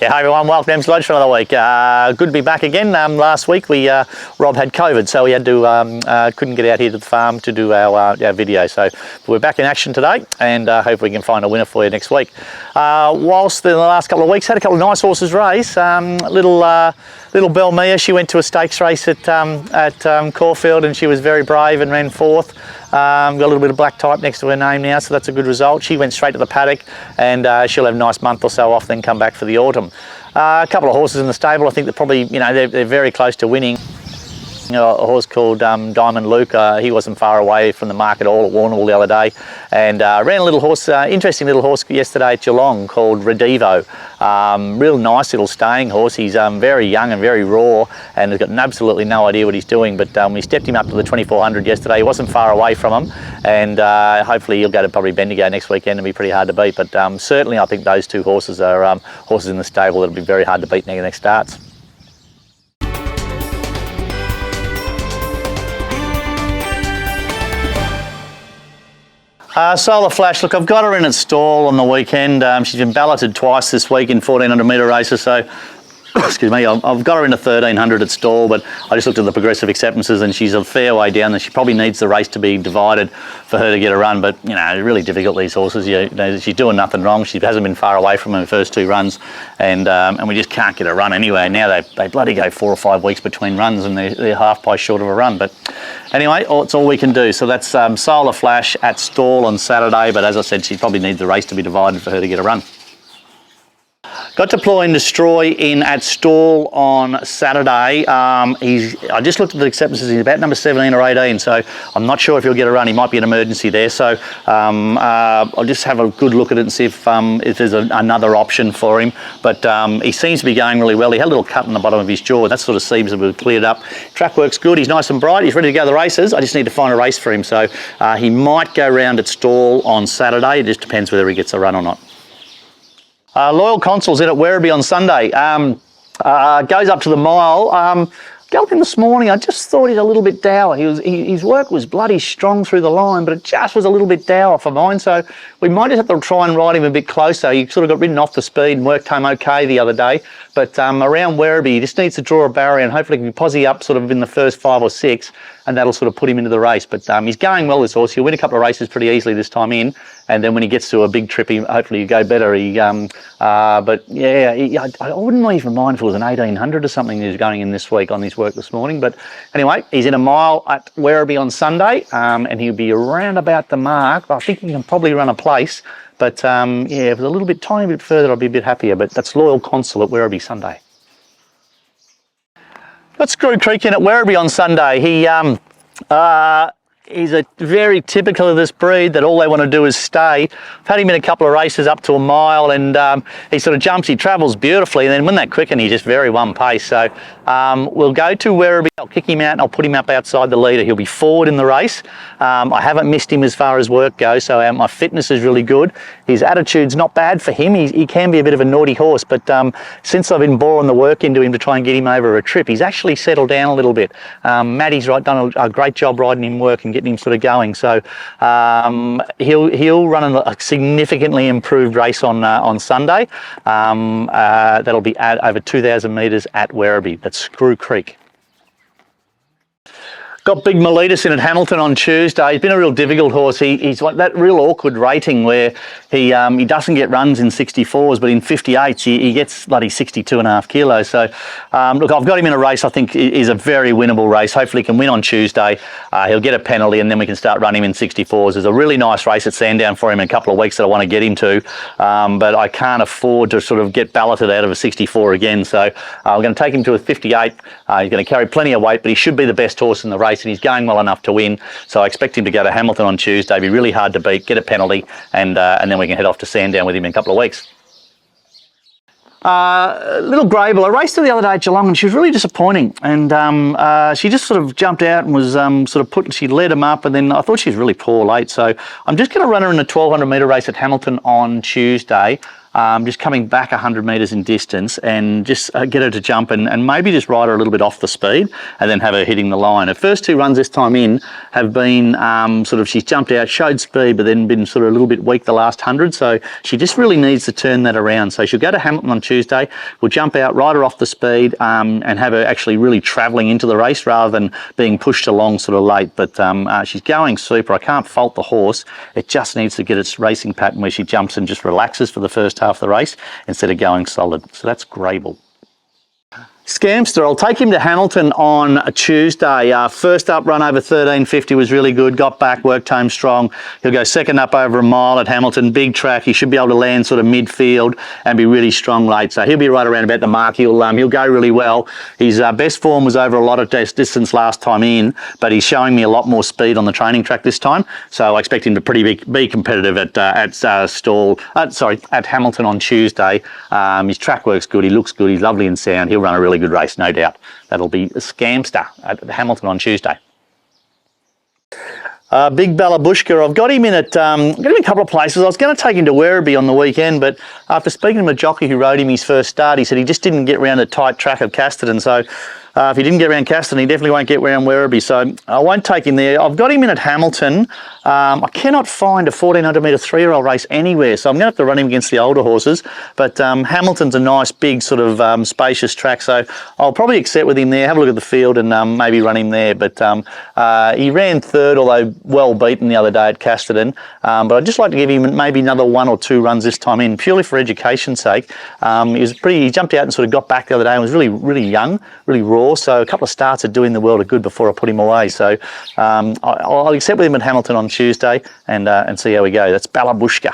Yeah, hi everyone, welcome to Emsley Lodge for another week. Good to be back again. Last week Rob had COVID, so we had to couldn't get out here to the farm to do our video. So we're back in action today, and hopefully we can find a winner for you next week. Whilst in the last couple of weeks, had a couple of nice horses race. Little Belmia, she went to a stakes race at Caulfield, and she was very brave and ran fourth. Got a little bit of black type next to her name now, so that's a good result. She went straight to the paddock, and she'll have a nice month or so off, then come back for the autumn. A couple of horses in the stable, I think they're probably, they're very close to winning. A horse called Diamond Luke, he wasn't far away from the mark at all at Warrnambool the other day, and ran a little horse, interesting little horse yesterday at Geelong called Werribee. Real nice little staying horse. He's very young and very raw, and has got absolutely no idea what he's doing, but we stepped him up to the 2400 yesterday. He wasn't far away from him, and hopefully he'll go to probably Bendigo next weekend and be pretty hard to beat, but certainly I think those two horses are horses in the stable that'll be very hard to beat when the next starts. Solar Flash, look, I've got her in at Stawell on the weekend. She's been balloted twice this week in 1400 metre races, so excuse me, I've got her in a 1300 at Stawell, but I just looked at the progressive acceptances and she's a fair way down there. She probably needs the race to be divided for her to get a run, but it's really difficult, these horses. She's doing nothing wrong. She hasn't been far away from her first two runs, and we just can't get a run anyway. Now they bloody go 4 or 5 weeks between runs, and they're half price short of a run. But anyway, it's all we can do. So that's Solar Flash at Stawell on Saturday, but as I said, she probably needs the race to be divided for her to get a run. Got Deploy and Destroy in at Stawell on Saturday. I just looked at the acceptances. He's about number 17 or 18, so I'm not sure if he'll get a run. He might be an emergency there, so I'll just have a good look at it and see if there's another option for him. But he seems to be going really well. He had a little cut in the bottom of his jaw. That sort of seems to have cleared up. Track works good. He's nice and bright. He's ready to go to the races. I just need to find a race for him. So he might go round at Stawell on Saturday. It just depends whether he gets a run or not. Loyal Consul's in at Werribee on Sunday. Goes up to the mile. Galloping this morning, I just thought he's a little bit dour. His work was bloody strong through the line, but it just was a little bit dour for mine. So we might just have to try and ride him a bit closer. He sort of got ridden off the speed and worked home okay the other day. But around Werribee, he just needs to draw a barrier, and hopefully he can posse up sort of in the first 5 or 6, and that'll sort of put him into the race. But he's going well, this horse. He'll win a couple of races pretty easily this time in, and then when he gets to a big trip, hopefully he'll go better. But yeah, I wouldn't even mind if it was an 1800 or something he was going in this week on his work this morning. But anyway, he's in a mile at Werribee on Sunday, and he'll be around about the mark. I think he can probably run a place. But yeah, if it was a little bit, tiny bit further, I'd be a bit happier. But that's Loyal Consul at Werribee Sunday. Got Screw Creek in at Werribee on Sunday. He's a very typical of this breed that all they want to do is stay. I've had him in a couple of races up to a mile, and he sort of jumps, he travels beautifully, and then when that quicken, he's just very one pace. So we'll go to Werribee, I'll kick him out and I'll put him up outside the leader. He'll be forward in the race. I haven't missed him as far as work goes, so my fitness is really good. His attitude's not bad for him. He can be a bit of a naughty horse, but since I've been boring the work into him to try and get him over a trip, he's actually settled down a little bit. Maddie's done a great job riding him work and getting him sort of going. So he'll run a significantly improved race on Sunday. That'll be at over 2,000 metres at Werribee. That's Screw Creek. Got Big Miletus in at Hamilton on Tuesday. He's been a real difficult horse. He's like that real awkward rating where he doesn't get runs in 64s, but in 58s he gets bloody 62.5 kilos. So look, I've got him in a race I think is a very winnable race. Hopefully he can win on Tuesday. He'll get a penalty, and then we can start running him in 64s. There's a really nice race at Sandown for him in a couple of weeks that I want to get him to, but I can't afford to sort of get balloted out of a 64 again. So we're going to take him to a 58. He's going to carry plenty of weight, but he should be the best horse in the race, and he's going well enough to win. So I expect him to go to Hamilton on Tuesday, be really hard to beat, get a penalty, and then we can head off to Sandown with him in a couple of weeks. Little Grable, I raced her the other day at Geelong, and she was really disappointing, and she just sort of jumped out and was she led him up, and then I thought she was really poor late. So I'm just going to run her in a 1200 metre race at Hamilton on Tuesday. just coming back 100 metres in distance, and just get her to jump and maybe just ride her a little bit off the speed and then have her hitting the line. Her first 2 runs this time in have been she's jumped out, showed speed, but then been sort of a little bit weak the last 100. So she just really needs to turn that around. So she'll go to Hamilton on Tuesday. We'll jump out, ride her off the speed, and have her actually really travelling into the race rather than being pushed along sort of late. But she's going super. I can't fault the horse. It just needs to get its racing pattern where she jumps and just relaxes for the first half of the race instead of going solid. So that's Grable. Scamster, I'll take him to Hamilton on a Tuesday. First up run over 13.50 was really good, got back, worked home strong. He'll go second up over a mile at Hamilton, big track. He should be able to land sort of midfield and be really strong late. So he'll be right around about the mark. He'll go really well. His best form was over a lot of distance last time in, but he's showing me a lot more speed on the training track this time. So I expect him to be competitive at Hamilton on Tuesday. His track work's good, he looks good, he's lovely and sound. He'll run a really good race, no doubt. That'll be a Scamster at Hamilton on Tuesday. Big Balabushka, I've got him in at a couple of places. I was going to take him to Werribee on the weekend, but after speaking to a jockey who rode him his first start, he said he just didn't get around the tight track of Casterton. So if he didn't get around Casterton, he definitely won't get around Werribee. So I won't take him there. I've got him in at Hamilton. I cannot find a 1400 metre 3-year-old race anywhere, so I'm going to have to run him against the older horses. But Hamilton's a nice, big, sort of spacious track, so I'll probably accept with him there, have a look at the field and maybe run him there. But he ran third, although well beaten the other day at Casterton. But I'd just like to give him maybe another 1 or 2 runs this time in, purely for education's sake. He jumped out and sort of got back the other day and was really, really young, really raw. So a couple of starts are doing the world of good before I put him away. So I'll accept with him at Hamilton on Tuesday and see how we go. That's Balabushka.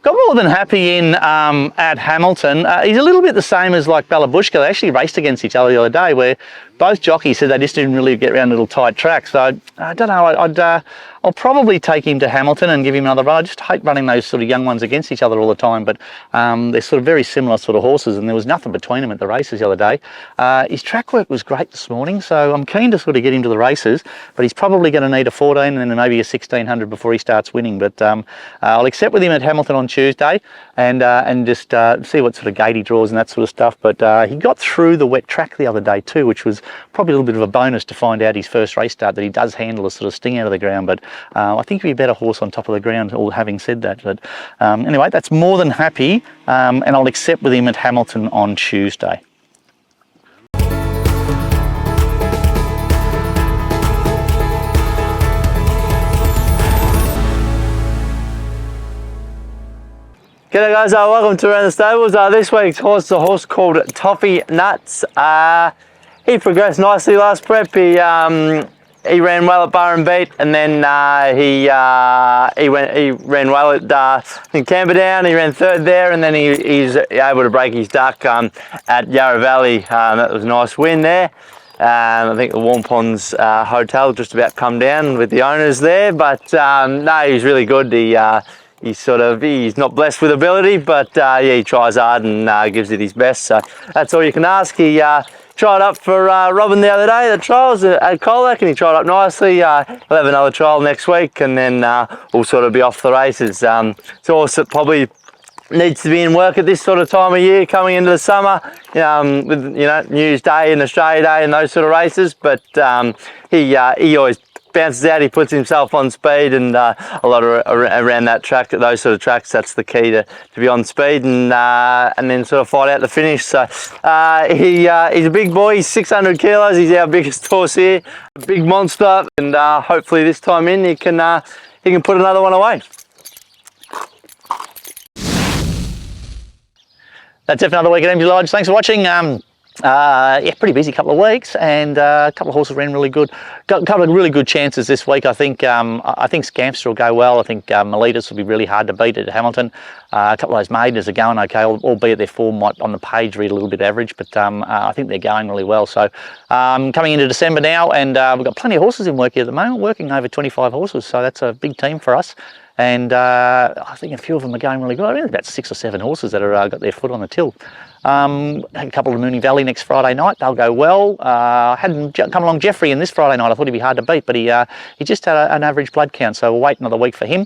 Got more than happy in at Hamilton. He's a little bit the same as like Balabushka. They actually raced against each other the other day, where both jockeys said they just didn't really get around little tight tracks. So I don't know. I'll probably take him to Hamilton and give him another run. I just hate running those sort of young ones against each other all the time, but they're sort of very similar sort of horses, and there was nothing between them at the races the other day. His track work was great this morning, so I'm keen to sort of get him to the races, but he's probably going to need a 14 and then maybe a 1600 before he starts winning. But I'll accept with him at Hamilton on Tuesday and just see what sort of gate he draws and that sort of stuff. But he got through the wet track the other day too, which was probably a little bit of a bonus to find out his first race start, that he does handle a sort of sting out of the ground. But I think he'd be a better horse on top of the ground, all having said that. But anyway, that's more than happy, and I'll accept with him at Hamilton on Tuesday. G'day guys, welcome to Around the Stables. This week's horse is a horse called Toffee Nuts. He progressed nicely last prep. He ran well at Bar and Beat, and then he ran well at in Camperdown. He ran third there, and then he's able to break his duck at Yarra Valley. That was a nice win there. I think the Warm Ponds Hotel just about come down with the owners there, but no, he's really good. He's not blessed with ability, but yeah, he tries hard and gives it his best. So that's all you can ask. He tried up for Robin the other day, the trials at Colac, and he tried up nicely. We'll have another trial next week, and then we'll sort of be off the races. It's a horse that probably needs to be in work at this sort of time of year, coming into the summer, with New Year's Day and Australia Day and those sort of races. But he always bounces out, he puts himself on speed, and a lot of around that track, those sort of tracks, that's the key to be on speed and then sort of fight out the finish. So he's a big boy, he's 600 kilos, he's our biggest horse here, a big monster, and hopefully this time in he can put another one away. That's it for another week at Emsley Lodge. Thanks for watching. Yeah, pretty busy couple of weeks, and a couple of horses ran really good. Got a couple of really good chances this week. I think Scamster will go well. I think Miletus will be really hard to beat at Hamilton. A couple of those maidens are going okay, albeit their form might on the page read a little bit average, but I think they're going really well. So coming into December now, and we've got plenty of horses in work here at the moment, working over 25 horses, so that's a big team for us. And I think a few of them are going really good. I mean, there's about 6 or 7 horses that are got their foot on the till. A couple of Moonee Valley next Friday night, they'll go well. Had him come along Jeffrey in this Friday night. I thought he'd be hard to beat, but he just had an average blood count, so we'll wait another week for him.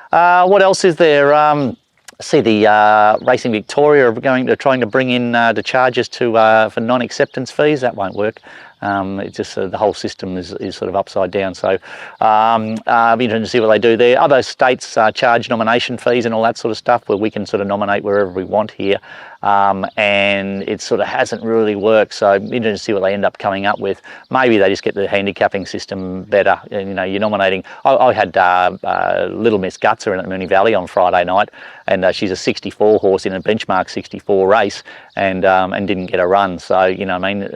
What else is there? see the Racing Victoria are trying to bring in the charges for non-acceptance fees. That won't work. It's just the whole system is sort of upside down. So I'll be interested to see what they do there. Other states charge nomination fees and all that sort of stuff, where we can sort of nominate wherever we want here. And it sort of hasn't really worked. So I'm interested to see what they end up coming up with. Maybe they just get the handicapping system better. You know, you're nominating. I had Little Miss Gutser in at Moonee Valley on Friday night, and she's a 64 horse in a benchmark 64 race, and didn't get a run. So you know, I mean,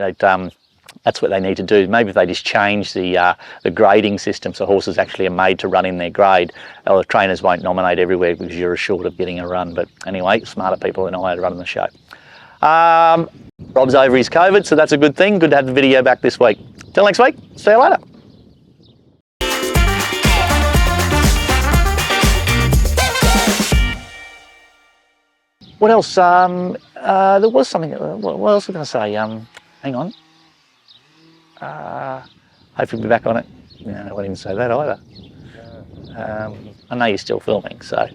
that's what they need to do. Maybe if they just change the grading system so horses actually are made to run in their grade, or the trainers won't nominate everywhere because you're assured of getting a run. But anyway, smarter people than I are running the show. Rob's over his COVID, so that's a good thing. Good to have the video back this week. Till next week, see you later. What else? There was something. What else was I going to say? Hang on. Hopefully we'll be back on it. No, I won't even say that either. I know you're still filming, so.